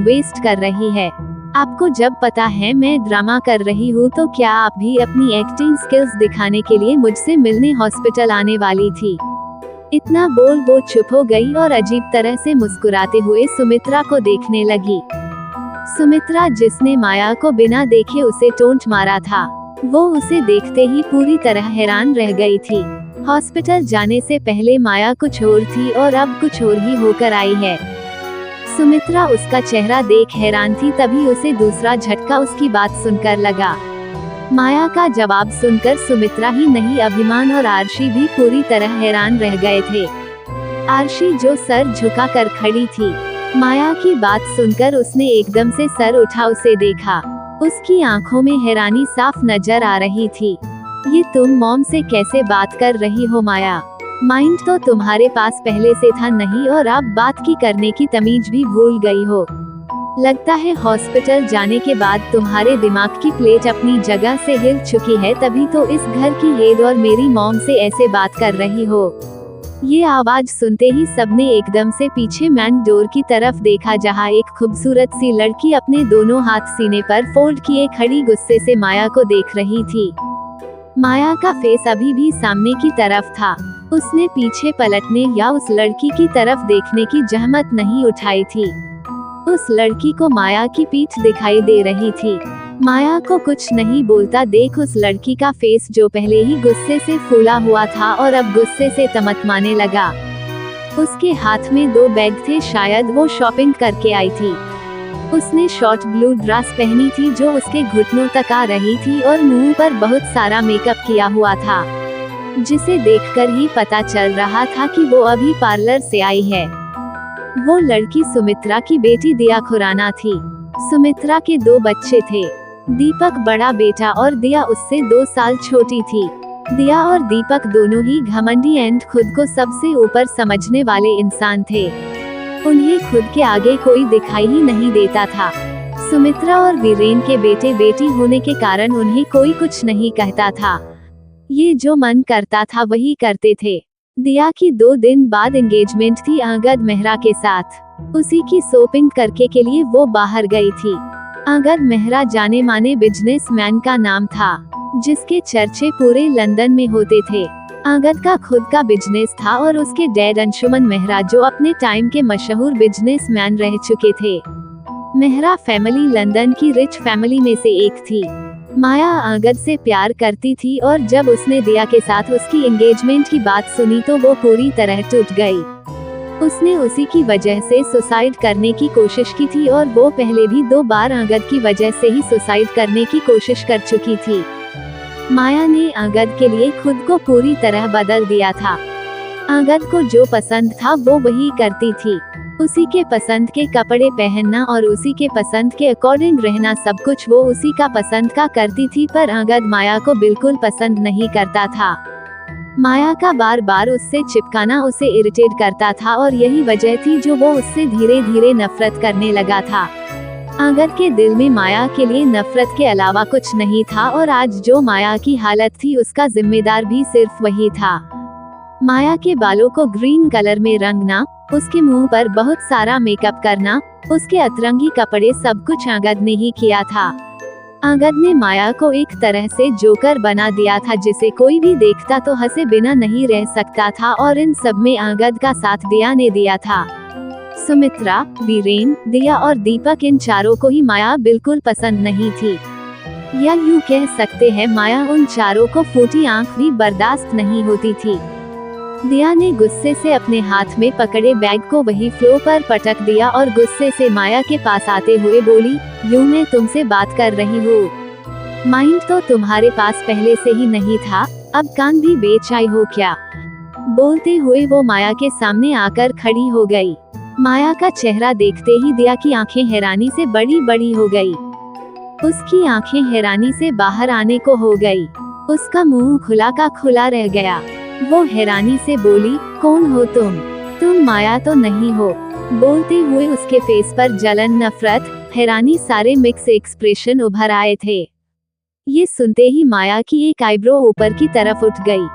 Waste कर रही है। आपको जब पता है मैं ड्रामा कर रही हूँ तो क्या आप भी अपनी एक्टिंग स्किल्स दिखाने के लिए मुझसे मिलने हॉस्पिटल आने वाली थी। इतना बोल वो चुप हो गई और अजीब तरह से मुस्कुराते हुए सुमित्रा को देखने लगी। सुमित्रा जिसने माया को बिना देखे उसे टोंट मारा था, वो उसे देखते ही पूरी तरह हैरान रह गई थी। हॉस्पिटल जाने से पहले माया कुछ और थी और अब कुछ और ही होकर आई है। सुमित्रा उसका चेहरा देख हैरान थी, तभी उसे दूसरा झटका उसकी बात सुनकर लगा। माया का जवाब सुनकर सुमित्रा ही नहीं, अभिमान और आरशी भी पूरी तरह हैरान रह गए थे। आरशी जो सर झुका कर खड़ी थी, माया की बात सुनकर उसने एकदम से सर उठा उसे देखा। उसकी आंखों में हैरानी साफ नजर आ रही थी। ये तुम मॉम से कैसे बात कर रही हो माया? माइंड तो तुम्हारे पास पहले से था नहीं और अब बात की करने की तमीज भी भूल गई हो। लगता है हॉस्पिटल जाने के बाद तुम्हारे दिमाग की प्लेट अपनी जगह से हिल चुकी है, तभी तो इस घर की हेड और मेरी मॉम से ऐसे बात कर रही हो। ये आवाज सुनते ही सबने एकदम से पीछे मैन डोर की तरफ देखा, जहाँ एक खूबसूरत सी लड़की अपने दोनों हाथ सीने पर फोल्ड किए खड़ी गुस्से से माया को देख रही थी। माया का फेस अभी भी सामने की तरफ था। उसने पीछे पलटने या उस लड़की की तरफ देखने की जहमत नहीं उठाई थी। उस लड़की को माया की पीठ दिखाई दे रही थी। माया को कुछ नहीं बोलता देख उस लड़की का फेस, जो पहले ही गुस्से से फूला हुआ था और अब गुस्से से तमतमाने लगा। उसके हाथ में 2 बैग थे, शायद वो शॉपिंग करके आई थी। उसने शॉर्ट ब्लू ड्रेस पहनी थी जो उसके घुटनों तक आ रही थी और मुंह पर बहुत सारा मेकअप किया हुआ था, जिसे देखकर ही पता चल रहा था कि वो अभी पार्लर से आई है। वो लड़की सुमित्रा की बेटी दिया खुराना थी। सुमित्रा के 2 बच्चे थे, दीपक बड़ा बेटा और दिया उससे 2 साल छोटी थी। दिया और दीपक दोनों ही घमंडी एंड खुद को सबसे ऊपर समझने वाले इंसान थे। उन्हें खुद के आगे कोई दिखाई ही नहीं देता था। सुमित्रा और वीरेन के बेटे बेटी होने के कारण उन्हें कोई कुछ नहीं कहता था। ये जो मन करता था वही करते थे। दिया की 2 दिन बाद एंगेजमेंट थी अंगद मेहरा के साथ। उसी की शॉपिंग करके के लिए वो बाहर गई थी। अंगद मेहरा जाने माने बिजनेसमैन का नाम था, जिसके चर्चे पूरे लंदन में होते थे। अंगद का खुद का बिजनेस था और उसके डैड अंशुमन मेहरा जो अपने टाइम के मशहूर बिजनेसमैन रह चुके थे। मेहरा फैमिली लंदन की रिच फैमिली में से एक थी। माया अंगद से प्यार करती थी और जब उसने दिया के साथ उसकी एंगेजमेंट की बात सुनी तो वो पूरी तरह टूट गई। उसने उसी की वजह से सुसाइड करने की कोशिश की थी और वो पहले भी 2 बार अंगद की वजह से ही सुसाइड करने की कोशिश कर चुकी थी। माया ने अंगद के लिए खुद को पूरी तरह बदल दिया था। अंगद को जो पसंद था वो वही करती थी। उसी के पसंद के कपड़े पहनना और उसी के पसंद के अकॉर्डिंग रहना, सब कुछ वो उसी का पसंद का करती थी। पर अंगद माया को बिल्कुल पसंद नहीं करता था। माया का बार बार उससे चिपकाना उसे इरिटेट करता था और यही वजह थी जो वो उससे धीरे धीरे नफरत करने लगा था। अंगद के दिल में माया के लिए नफरत के अलावा कुछ नहीं था और आज जो माया की हालत थी उसका जिम्मेदार भी सिर्फ वही था। माया के बालों को ग्रीन कलर में रंगना, उसके मुंह पर बहुत सारा मेकअप करना, उसके अतरंगी कपड़े, सब कुछ अंगद ने ही किया था। अंगद ने माया को एक तरह से जोकर बना दिया था, जिसे कोई भी देखता तो हंसे बिना नहीं रह सकता था और इन सब में अंगद का साथ दिया ने दिया था। सुमित्रा, वीरेन, दिया और दीपक, इन चारों को ही माया बिल्कुल पसंद नहीं थी। या यूँ कह सकते हैं माया उन चारों को फूटी आंख भी बर्दाश्त नहीं होती थी। दिया ने गुस्से से अपने हाथ में पकड़े बैग को वही फ्लोर पर पटक दिया और गुस्से से माया के पास आते हुए बोली, यूं मैं तुमसे बात कर रही हूँ, माइंड तो तुम्हारे पास पहले से ही नहीं था, अब कान भी बेच आई हो क्या? बोलते हुए वो माया के सामने आकर खड़ी हो गई। माया का चेहरा देखते ही दिया की आंखें हैरानी से बड़ी बड़ी हो गई। उसकी आंखें हैरानी से बाहर आने को हो गई। उसका मुंह खुला का खुला रह गया। वो हैरानी से बोली, कौन हो तुम माया तो नहीं हो? बोलते हुए उसके फेस पर जलन, नफरत, हैरानी सारे मिक्स एक्सप्रेशन उभर आए थे। ये सुनते ही माया की एक आईब्रो ऊपर की तरफ उठ गई।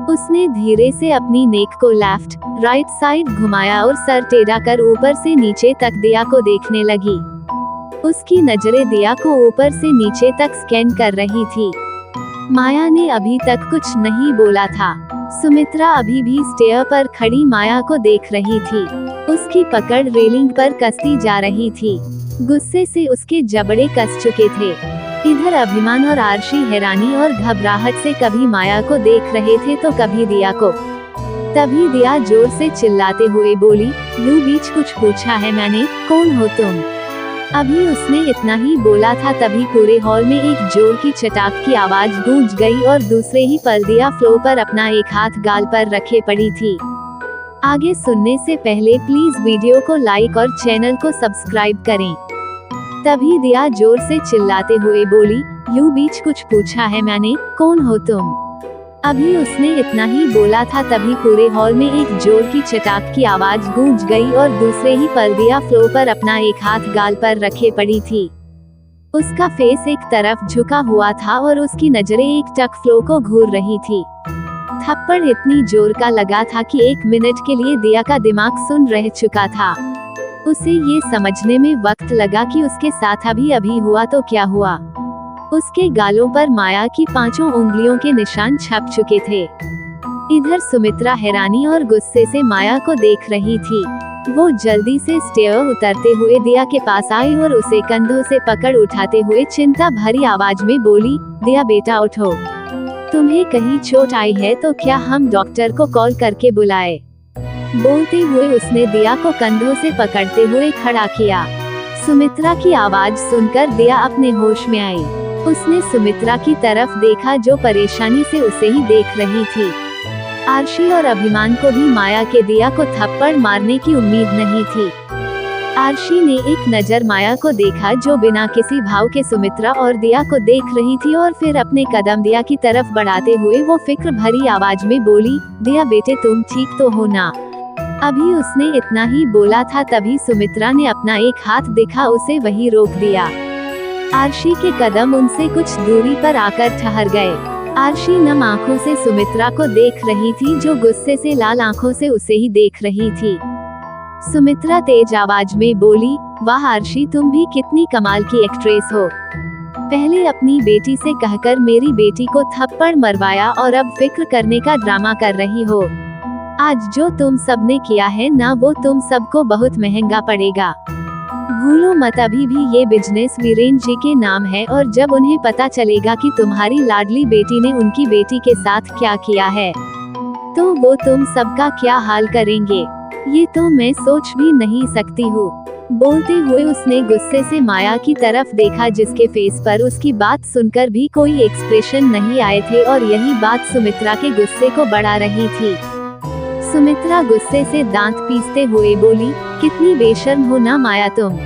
उसने धीरे से अपनी नेक को लेफ्ट राइट साइड घुमाया और सर टेढ़ा कर ऊपर से नीचे तक दिया को देखने लगी। उसकी नजरें दिया को ऊपर से नीचे तक स्कैन कर रही थी। माया ने अभी तक कुछ नहीं बोला था। सुमित्रा अभी भी स्टेयर पर खड़ी माया को देख रही थी। उसकी पकड़ रेलिंग पर कसती जा रही थी। गुस्से से उसके जबड़े कस चुके थे। इधर अभिमान और आरशी हैरानी और घबराहट से कभी माया को देख रहे थे तो कभी दिया को। तभी दिया जोर से चिल्लाते हुए बोली, यू बीच कुछ पूछा है मैंने, कौन हो तुम? अभी उसने इतना ही बोला था तभी पूरे हॉल में एक जोर की चटाक की आवाज गूंज गई और दूसरे ही पल दिया फ्लोर पर अपना एक हाथ गाल पर रखे पड़ी थी। आगे सुनने से पहले प्लीज वीडियो को लाइक और चैनल को सब्सक्राइब करें। तभी दिया जोर से चिल्लाते हुए बोली, यू बीच कुछ पूछा है मैंने, कौन हो तुम? अभी उसने इतना ही बोला था तभी पूरे हॉल में एक जोर की चटाक की आवाज गूंज गई और दूसरे ही पल दिया फ्लोर पर अपना एक हाथ गाल पर रखे पड़ी थी। उसका फेस एक तरफ झुका हुआ था और उसकी नजरें एक टक फ्लो को घूर रही थी। थप्पड़ इतनी जोर का लगा था कि 1 मिनट के लिए दिया का दिमाग सुन रह चुका था। उसे ये समझने में वक्त लगा कि उसके साथ अभी हुआ तो क्या हुआ। उसके गालों पर माया की 5 उंगलियों के निशान छप चुके थे। इधर सुमित्रा हैरानी और गुस्से से माया को देख रही थी। वो जल्दी से स्टेयर उतरते हुए दिया के पास आई और उसे कंधों से पकड़ उठाते हुए चिंता भरी आवाज में बोली, दिया बेटा उठो, तुम्हें कहीं चोट आई है तो क्या हम डॉक्टर को कॉल करके बुलाए? बोलते हुए उसने दिया को कंधों से पकड़ते हुए खड़ा किया। सुमित्रा की आवाज सुनकर दिया अपने होश में आई। उसने सुमित्रा की तरफ देखा जो परेशानी से उसे ही देख रही थी। आरशी और अभिमान को भी माया के दिया को थप्पड़ मारने की उम्मीद नहीं थी। आरशी ने एक नजर माया को देखा जो बिना किसी भाव के सुमित्रा और दिया को देख रही थी और फिर अपने कदम दिया की तरफ बढ़ाते हुए वो फिक्र भरी आवाज में बोली, दिया बेटे तुम ठीक तो हो ना? अभी उसने इतना ही बोला था तभी सुमित्रा ने अपना एक हाथ दिखा उसे वही रोक दिया। आरशी के कदम उनसे कुछ दूरी पर आकर ठहर गए। आरशी नम आंखों से सुमित्रा को देख रही थी जो गुस्से से लाल आंखों से उसे ही देख रही थी। सुमित्रा तेज आवाज में बोली, वाह आरशी तुम भी कितनी कमाल की एक्ट्रेस हो। पहले अपनी बेटी से कहकर मेरी बेटी को थप्पड़ मरवाया और अब फिक्र करने का ड्रामा कर रही हो। आज जो तुम सबने किया है ना वो तुम सबको बहुत महंगा पड़ेगा। भूलो मत अभी भी ये बिजनेस वीरेन जी के नाम है और जब उन्हें पता चलेगा कि तुम्हारी लाडली बेटी ने उनकी बेटी के साथ क्या किया है तो वो तुम सबका क्या हाल करेंगे, ये तो मैं सोच भी नहीं सकती हूँ। बोलते हुए उसने गुस्से से माया की तरफ देखा जिसके फेस पर उसकी बात सुनकर भी कोई एक्सप्रेशन नहीं आए थे और यही बात सुमित्रा के गुस्से को बढ़ा रही थी। सुमित्रा गुस्से से दांत पीसते हुए बोली, कितनी बेशर्म हो ना माया तुम।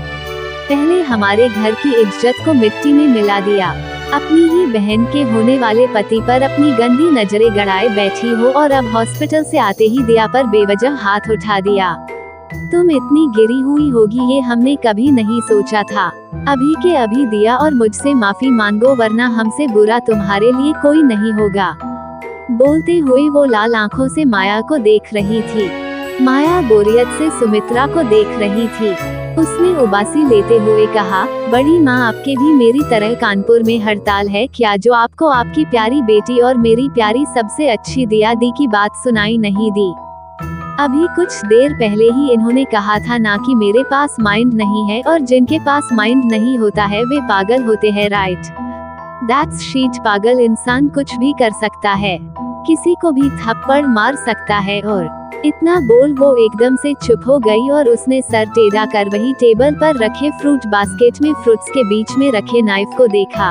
पहले हमारे घर की इज्जत को मिट्टी में मिला दिया, अपनी ही बहन के होने वाले पति पर अपनी गंदी नजरें गड़ाए बैठी हो और अब हॉस्पिटल से आते ही दिया पर बेवजह हाथ उठा दिया। तुम इतनी गिरी हुई होगी ये हमने कभी नहीं सोचा था। अभी के अभी दिया और मुझसे माफी मांगो वरना हमसे बुरा तुम्हारे लिए कोई नहीं होगा। बोलते हुए वो लाल आंखों से माया को देख रही थी। माया बोरियत से सुमित्रा को देख रही थी। उसने उबासी लेते हुए कहा, बड़ी माँ आपके भी मेरी तरह कानपुर में हड़ताल है क्या जो आपको आपकी प्यारी बेटी और मेरी प्यारी सबसे अच्छी दिया दी की बात सुनाई नहीं दी? अभी कुछ देर पहले ही इन्होंने कहा था ना कि मेरे पास माइंड नहीं है और जिनके पास माइंड नहीं होता है वे पागल होते हैं, राइट? That's sheet. पागल इंसान कुछ भी कर सकता है, किसी को भी थप्पड़ मार सकता है। और इतना बोल वो एकदम से चुप हो गई और उसने सर टेढ़ा कर वही टेबल पर रखे फ्रूट बास्केट में फ्रूट्स के बीच में रखे नाइफ को देखा।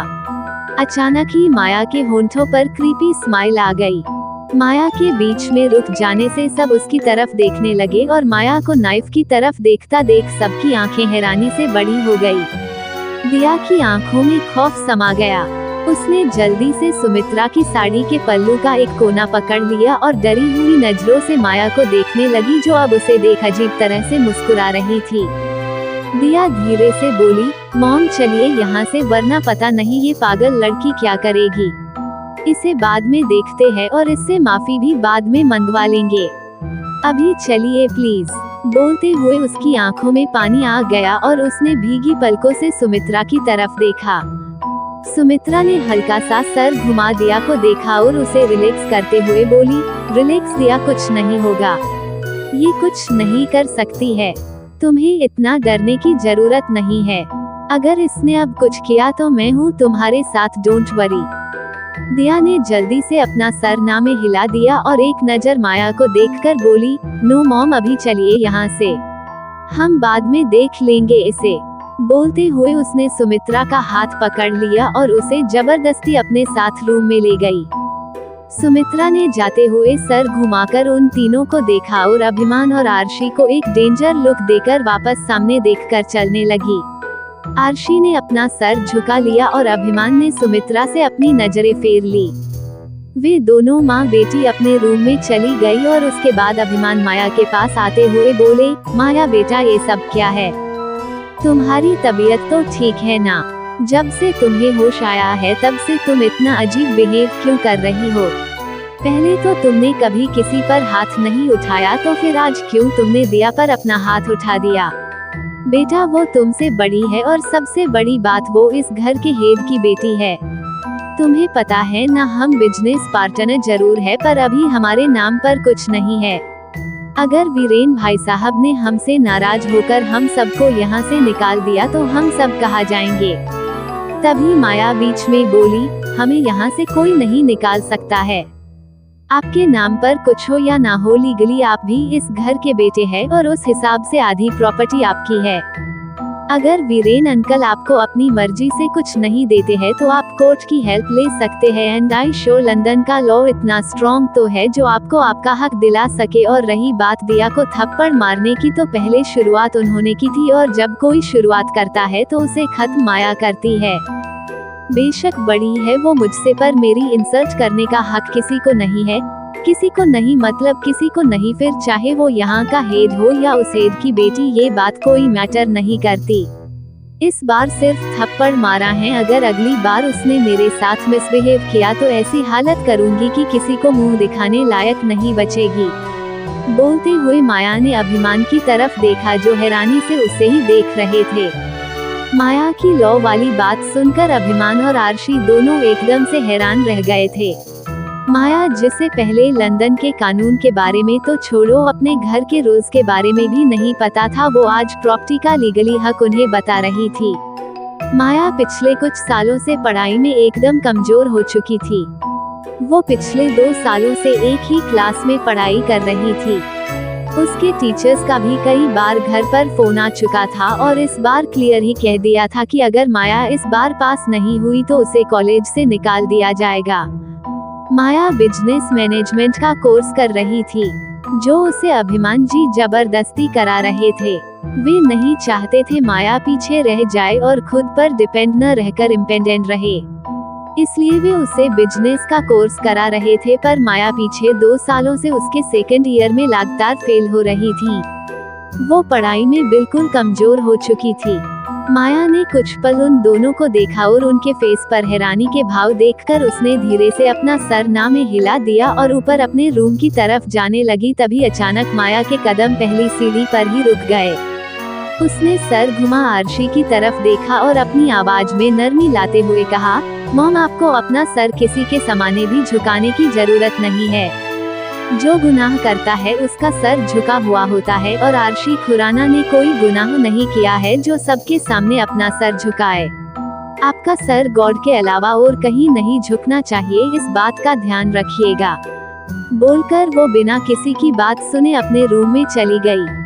अचानक ही माया के होंठों पर क्रीपी स्माइल आ गई। माया के बीच में रुक जाने से सब उसकी तरफ देखने लगे और माया को नाइफ की तरफ देखता देख सबकी आंखें हैरानी से बड़ी हो गई। दिया की आंखों में खौफ समा गया। उसने जल्दी से सुमित्रा की साड़ी के पल्लू का एक कोना पकड़ लिया और डरी हुई नजरों से माया को देखने लगी जो अब उसे देख अजीब तरह से मुस्कुरा रही थी। दिया धीरे से बोली, मॉम चलिए यहाँ से वरना पता नहीं ये पागल लड़की क्या करेगी। इसे बाद में देखते हैं और इससे माफी भी बाद में मंगवा लेंगे। अभी चलिए प्लीज। बोलते हुए उसकी आंखों में पानी आ गया और उसने भीगी पलकों से सुमित्रा की तरफ देखा। सुमित्रा ने हल्का सा सर घुमा दिया को देखा और उसे रिलैक्स करते हुए बोली, रिलैक्स दिया, कुछ नहीं होगा, ये कुछ नहीं कर सकती है, तुम्हें इतना डरने की जरूरत नहीं है, अगर इसने अब कुछ किया तो मैं हूँ तुम्हारे साथ, डोंट वरी। दिया ने जल्दी से अपना सर ना में हिला दिया और एक नजर माया को देखकर बोली, नो मॉम, अभी चलिए यहाँ से, हम बाद में देख लेंगे इसे। बोलते हुए उसने सुमित्रा का हाथ पकड़ लिया और उसे जबरदस्ती अपने साथ रूम में ले गई। सुमित्रा ने जाते हुए सर घुमाकर उन तीनों को देखा और अभिमान और आरशी को एक डेंजर लुक देकर वापस सामने देखकर चलने लगी। आरशी ने अपना सर झुका लिया और अभिमान ने सुमित्रा से अपनी नजरें फेर ली। वे दोनों माँ बेटी अपने रूम में चली गई और उसके बाद अभिमान माया के पास आते हुए बोले, माया बेटा, ये सब क्या है? तुम्हारी तबीयत तो ठीक है ना? जब से तुम्हें होश आया है तब से तुम इतना अजीब बिहेव क्यों कर रही हो? पहले तो तुमने कभी किसी पर हाथ नहीं उठाया, तो फिर आज क्यों तुमने दिया पर अपना हाथ उठा दिया? बेटा, वो तुमसे बड़ी है और सबसे बड़ी बात, वो इस घर के हेड की बेटी है। तुम्हें पता है ना, हम बिजनेस पार्टनर जरूर है पर अभी हमारे नाम पर कुछ नहीं है। अगर वीरेन भाई साहब ने हमसे नाराज होकर हम सबको यहाँ से निकाल दिया तो हम सब कहाँ जाएंगे? तभी माया बीच में बोली, हमें यहाँ से कोई नहीं निकाल सकता है। आपके नाम पर कुछ हो या ना हो, लीगली आप भी इस घर के बेटे हैं और उस हिसाब से आधी प्रॉपर्टी आपकी है। अगर वीरेन अंकल आपको अपनी मर्जी से कुछ नहीं देते हैं तो आप कोर्ट की हेल्प ले सकते हैं, एंड आई श्योर लंदन का लॉ इतना स्ट्रॉन्ग तो है जो आपको आपका हक दिला सके। और रही बात दिया को थप्पड़ मारने की, तो पहले शुरुआत उन्होंने की थी और जब कोई शुरुआत करता है तो उसे खत्म माया करती है। बेशक बड़ी है वो मुझसे, पर मेरी इंसल्ट करने का हक किसी को नहीं है। किसी को नहीं मतलब किसी को नहीं, फिर चाहे वो यहाँ का हेड हो या उस हेड की बेटी, ये बात कोई मैटर नहीं करती। इस बार सिर्फ थप्पड़ मारा है, अगर अगली बार उसने मेरे साथ मिसबिहेव किया तो ऐसी हालत करूँगी कि किसी को मुंह दिखाने लायक नहीं बचेगी। बोलते हुए माया ने अभिमान की तरफ देखा जो हैरानी से उसे ही देख रहे थे। माया की लॉ वाली बात सुनकर अभिमान और आरशी दोनों एकदम से हैरान रह गए थे। माया, जिसे पहले लंदन के कानून के बारे में तो छोड़ो, अपने घर के रूल्स के बारे में भी नहीं पता था, वो आज प्रॉपर्टी का लीगली हक उन्हें बता रही थी। माया पिछले कुछ सालों से पढ़ाई में एकदम कमजोर हो चुकी थी। वो पिछले 2 सालों से एक ही क्लास में पढ़ाई कर रही थी। उसके टीचर्स का भी कई बार घर पर फोन आ चुका था और इस बार क्लियर ही कह दिया था कि अगर माया इस बार पास नहीं हुई तो उसे कॉलेज से निकाल दिया जाएगा। माया बिजनेस मैनेजमेंट का कोर्स कर रही थी, जो उसे अभिमान जी जबरदस्ती करा रहे थे। वे नहीं चाहते थे माया पीछे रह जाए और खुद पर डिपेंड न रहकर इंडिपेंडेंट रहे, इसलिए वे उसे बिजनेस का कोर्स करा रहे थे। पर माया पीछे 2 सालों से उसके सेकंड ईयर में लगातार फेल हो रही थी। वो पढ़ाई में बिल्कुल कमजोर हो चुकी थी। माया ने कुछ पल उन दोनों को देखा और उनके फेस पर हैरानी के भाव देखकर उसने धीरे से अपना सर ना में हिला दिया और ऊपर अपने रूम की तरफ जाने लगी। तभी अचानक माया के कदम पहली सीढ़ी पर ही रुक गए। उसने सर घुमा आरशी की तरफ देखा और अपनी आवाज में नरमी लाते हुए कहा, मॉम, आपको अपना सर किसी के सामने भी झुकाने की जरूरत नहीं है। जो गुनाह करता है उसका सर झुका हुआ होता है और आरशी खुराना ने कोई गुनाह नहीं किया है जो सबके सामने अपना सर झुकाए। आपका सर गॉड के अलावा और कहीं नहीं झुकना चाहिए, इस बात का ध्यान रखिएगा। बोलकर वो बिना किसी की बात सुने अपने रूम में चली गई।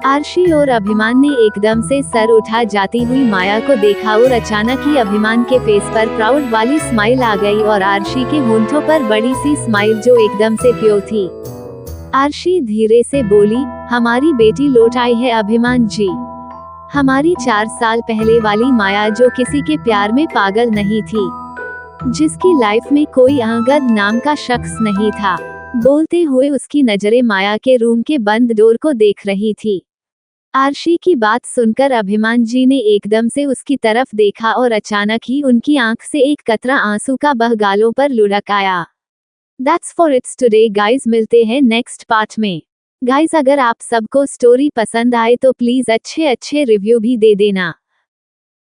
आरशी और अभिमान ने एकदम से सर उठा जाती हुई माया को देखा और अचानक ही अभिमान के फेस पर प्राउड वाली स्माइल आ गई और आरशी के होंठों पर बड़ी सी स्माइल जो एकदम से प्योर थी। आरशी धीरे से बोली, हमारी बेटी लौट आई है अभिमान जी। हमारी 4 साल पहले वाली माया जो किसी के प्यार में पागल नहीं थी, जिसकी लाइफ में कोई अहंगद नाम का शख्स नहीं था। बोलते हुए उसकी नजरें माया के रूम के बंद डोर को देख रही थी। आरशी की बात सुनकर अभिमान जी ने एकदम से उसकी तरफ देखा और अचानक ही उनकी आंख से एक कतरा आंसू का बह गालों पर लुढ़क आया। That's for it's today guys, मिलते हैं नेक्स्ट पार्ट में। गाइस अगर आप सबको स्टोरी पसंद आए तो प्लीज अच्छे रिव्यू भी दे देना।